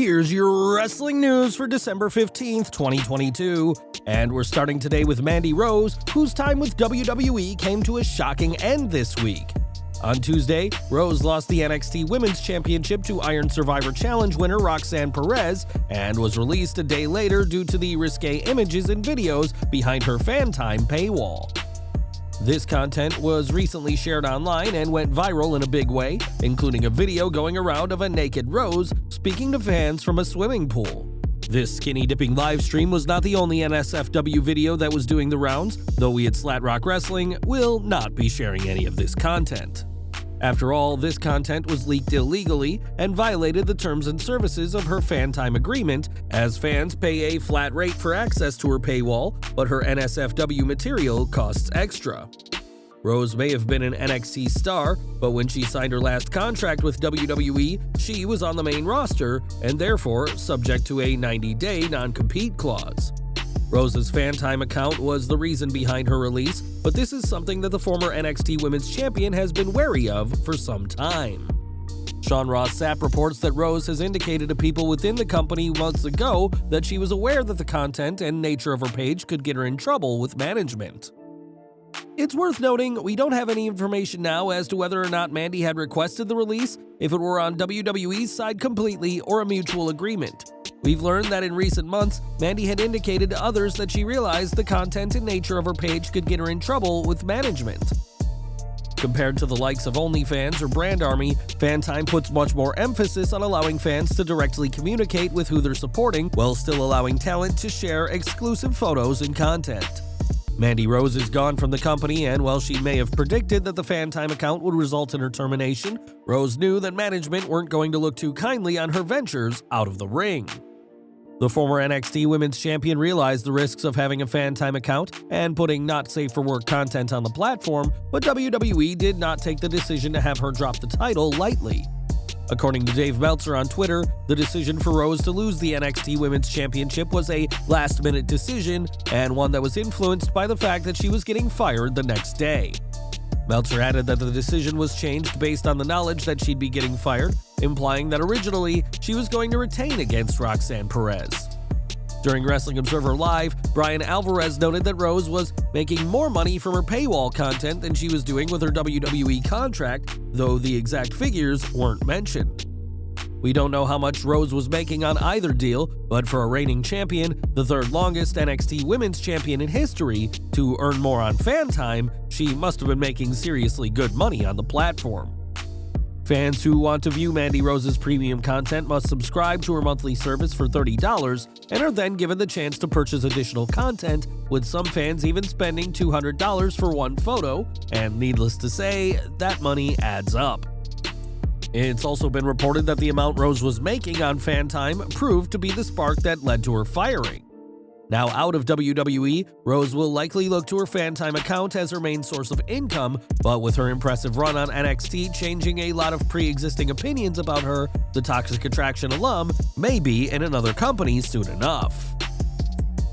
Here's your wrestling news for December 15th, 2022. And we're starting today with Mandy Rose, whose time with WWE came to a shocking end this week. On Tuesday, Rose lost the NXT Women's Championship to Iron Survivor Challenge winner Roxanne Perez and was released a day later due to the risque images and videos behind her fan time paywall. This content was recently shared online and went viral in a big way, including a video going around of a naked Rose speaking to fans from a swimming pool. This skinny dipping livestream was not the only NSFW video that was doing the rounds, though we at Slat Rock Wrestling will not be sharing any of this content. After all, this content was leaked illegally and violated the terms and services of her fan time agreement, as fans pay a flat rate for access to her paywall, but her NSFW material costs extra. Rose may have been an NXT star, but when she signed her last contract with WWE, she was on the main roster and therefore subject to a 90-day non-compete clause. Rose's fan time account was the reason behind her release, but this is something that the former NXT Women's Champion has been wary of for some time. Sean Ross Sapp reports that Rose has indicated to people within the company months ago that she was aware that the content and nature of her page could get her in trouble with management. It's worth noting we don't have any information now as to whether or not Mandy had requested the release, if it were on WWE's side completely or a mutual agreement. We've learned that in recent months, Mandy had indicated to others that she realized the content and nature of her page could get her in trouble with management. Compared to the likes of OnlyFans or Brand Army, FanTime puts much more emphasis on allowing fans to directly communicate with who they're supporting while still allowing talent to share exclusive photos and content. Mandy Rose is gone from the company, and while she may have predicted that the FanTime account would result in her termination, Rose knew that management weren't going to look too kindly on her ventures out of the ring. The former NXT Women's Champion realized the risks of having a FanTime account and putting not safe for work content on the platform, but WWE did not take the decision to have her drop the title lightly. According to Dave Meltzer on Twitter, the decision for Rose to lose the NXT Women's Championship was a last-minute decision and one that was influenced by the fact that she was getting fired the next day. Meltzer added that the decision was changed based on the knowledge that she'd be getting fired, implying that originally she was going to retain against Roxanne Perez. During Wrestling Observer Live, Brian Alvarez noted that Rose was making more money from her paywall content than she was doing with her WWE contract, though the exact figures weren't mentioned. We don't know how much Rose was making on either deal, but for a reigning champion, the third longest NXT Women's Champion in history, to earn more on fan time, she must have been making seriously good money on the platform. Fans who want to view Mandy Rose's premium content must subscribe to her monthly service for $30 and are then given the chance to purchase additional content, with some fans even spending $200 for one photo, and needless to say, that money adds up. It's also been reported that the amount Rose was making on fan time proved to be the spark that led to her firing. Now out of WWE, Rose will likely look to her FanTime account as her main source of income, but with her impressive run on NXT changing a lot of pre-existing opinions about her, the Toxic Attraction alum may be in another company soon enough.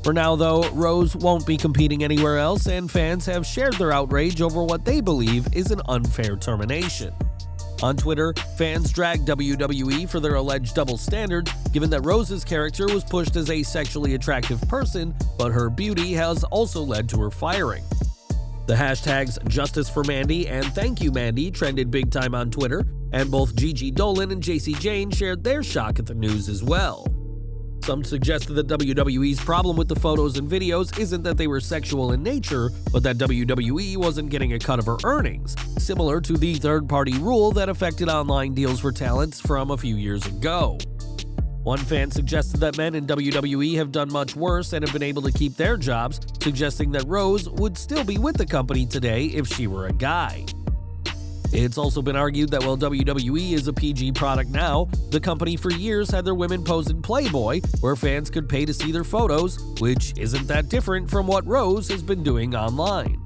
For now though, Rose won't be competing anywhere else, and fans have shared their outrage over what they believe is an unfair termination. On Twitter, fans dragged WWE for their alleged double standards, given that Rose's character was pushed as a sexually attractive person, but her beauty has also led to her firing. The hashtags Justice for Mandy and Thank You Mandy trended big time on Twitter, and both Gigi Dolan and JC Jane shared their shock at the news as well. Some suggested that WWE's problem with the photos and videos isn't that they were sexual in nature, but that WWE wasn't getting a cut of her earnings, similar to the third-party rule that affected online deals for talents from a few years ago. One fan suggested that men in WWE have done much worse and have been able to keep their jobs, suggesting that Rose would still be with the company today if she were a guy. It's also been argued that while WWE is a PG product now, the company for years had their women pose in Playboy, where fans could pay to see their photos, which isn't that different from what Rose has been doing online.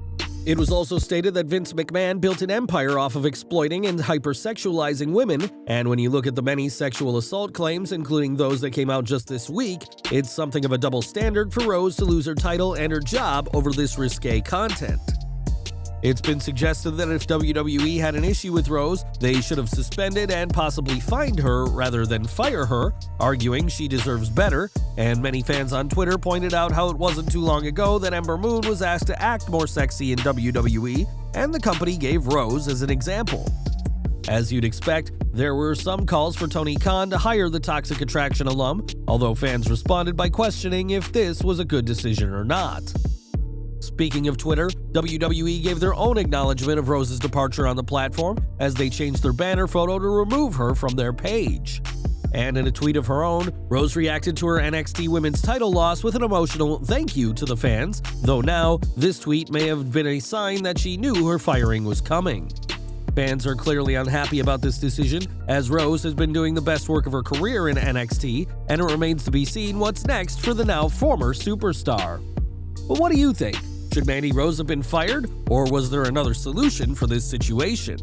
It was also stated that Vince McMahon built an empire off of exploiting and hypersexualizing women, and when you look at the many sexual assault claims, including those that came out just this week, it's something of a double standard for Rose to lose her title and her job over this risque content. It's been suggested that if WWE had an issue with Rose, they should have suspended and possibly fined her rather than fire her, arguing she deserves better, and many fans on Twitter pointed out how it wasn't too long ago that Ember Moon was asked to act more sexy in WWE, and the company gave Rose as an example. As you'd expect, there were some calls for Tony Khan to hire the Toxic Attraction alum, although fans responded by questioning if this was a good decision or not. Speaking of Twitter, WWE gave their own acknowledgement of Rose's departure on the platform as they changed their banner photo to remove her from their page. And in a tweet of her own, Rose reacted to her NXT Women's title loss with an emotional thank you to the fans, though now, this tweet may have been a sign that she knew her firing was coming. Fans are clearly unhappy about this decision, as Rose has been doing the best work of her career in NXT, and it remains to be seen what's next for the now former superstar. But what do you think? Should Mandy Rose have been fired, or was there another solution for this situation?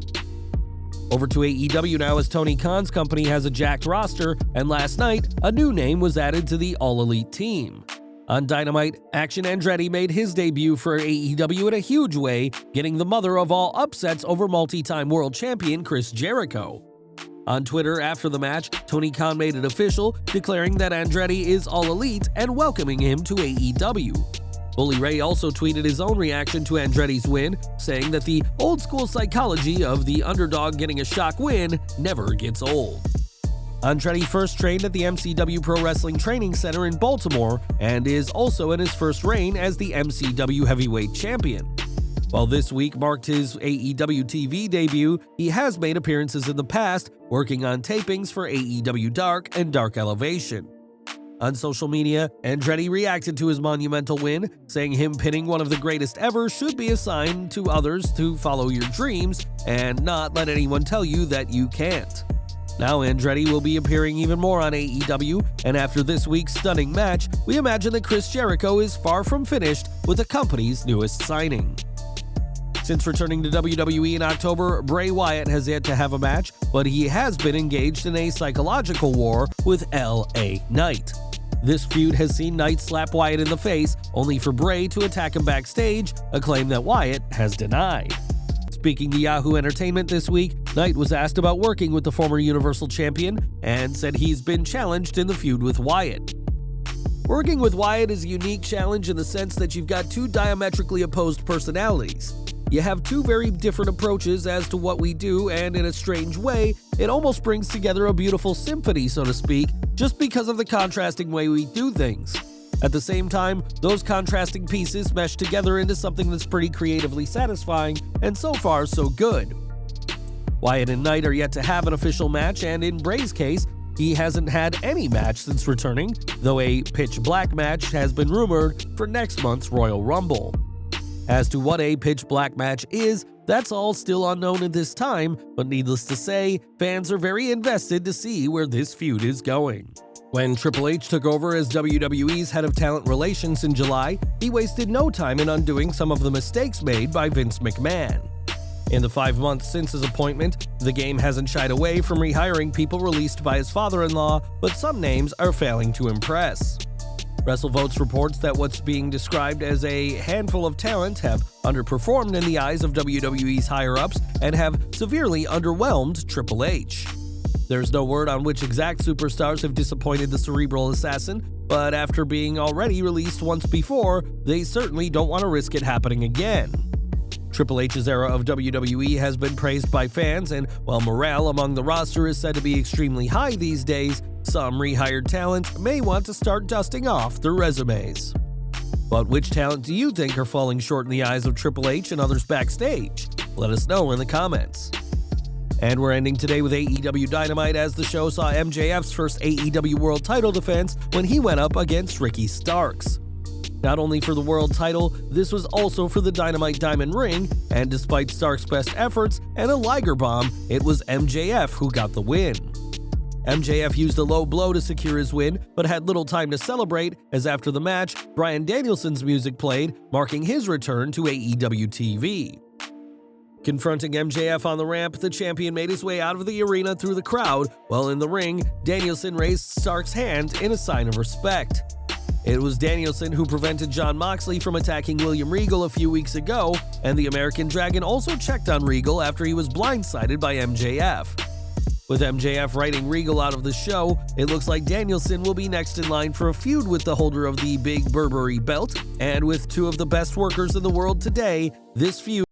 Over to AEW now, as Tony Khan's company has a jacked roster, and last night, a new name was added to the All Elite team. On Dynamite, Action Andretti made his debut for AEW in a huge way, getting the mother of all upsets over multi-time world champion Chris Jericho. On Twitter after the match, Tony Khan made it official, declaring that Andretti is All Elite and welcoming him to AEW. Bully Ray also tweeted his own reaction to Andretti's win, saying that the old-school psychology of the underdog getting a shock win never gets old. Andretti first trained at the MCW Pro Wrestling Training Center in Baltimore and is also in his first reign as the MCW Heavyweight Champion. While this week marked his AEW TV debut, he has made appearances in the past, working on tapings for AEW Dark and Dark Elevation. On social media, Andretti reacted to his monumental win, saying him pinning one of the greatest ever should be a sign to others to follow your dreams and not let anyone tell you that you can't. Now Andretti will be appearing even more on AEW, and after this week's stunning match, we imagine that Chris Jericho is far from finished with the company's newest signing. Since returning to WWE in October, Bray Wyatt has yet to have a match, but he has been engaged in a psychological war with L.A. Knight. This feud has seen Knight slap Wyatt in the face, only for Bray to attack him backstage, a claim that Wyatt has denied. Speaking to Yahoo Entertainment this week, Knight was asked about working with the former Universal Champion and said he's been challenged in the feud with Wyatt. Working with Wyatt is a unique challenge in the sense that you've got two diametrically opposed personalities. You have two very different approaches as to what we do, and in a strange way, it almost brings together a beautiful symphony, so to speak, just because of the contrasting way we do things. At the same time, those contrasting pieces mesh together into something that's pretty creatively satisfying, and so far, so good. Wyatt and Knight are yet to have an official match, and in Bray's case, he hasn't had any match since returning, though a pitch black match has been rumored for next month's Royal Rumble. As to what a pitch black match is, that's all still unknown at this time, but needless to say, fans are very invested to see where this feud is going. When Triple H took over as WWE's head of talent relations in July, he wasted no time in undoing some of the mistakes made by Vince McMahon. In the 5 months since his appointment, the game hasn't shied away from rehiring people released by his father-in-law, but some names are failing to impress. WrestleVotes reports that what's being described as a handful of talent have underperformed in the eyes of WWE's higher-ups and have severely underwhelmed Triple H. There's no word on which exact superstars have disappointed the cerebral assassin, but after being already released once before, they certainly don't want to risk it happening again. Triple H's era of WWE has been praised by fans, and while morale among the roster is said to be extremely high these days, some rehired talent may want to start dusting off their resumes. But which talent do you think are falling short in the eyes of Triple H and others backstage? Let us know in the comments. And we're ending today with AEW Dynamite, as the show saw MJF's first AEW World title defense when he went up against Ricky Starks. Not only for the world title, this was also for the Dynamite Diamond Ring, and despite Starks' best efforts and a Liger Bomb, it was MJF who got the win. MJF used a low blow to secure his win, but had little time to celebrate, as after the match, Bryan Danielson's music played, marking his return to AEW TV. Confronting MJF on the ramp, the champion made his way out of the arena through the crowd, while in the ring, Danielson raised Starks' hand in a sign of respect. It was Danielson who prevented Jon Moxley from attacking William Regal a few weeks ago, and the American Dragon also checked on Regal after he was blindsided by MJF. With MJF writing Regal out of the show, it looks like Danielson will be next in line for a feud with the holder of the Big Burberry belt, and with two of the best workers in the world today, this feud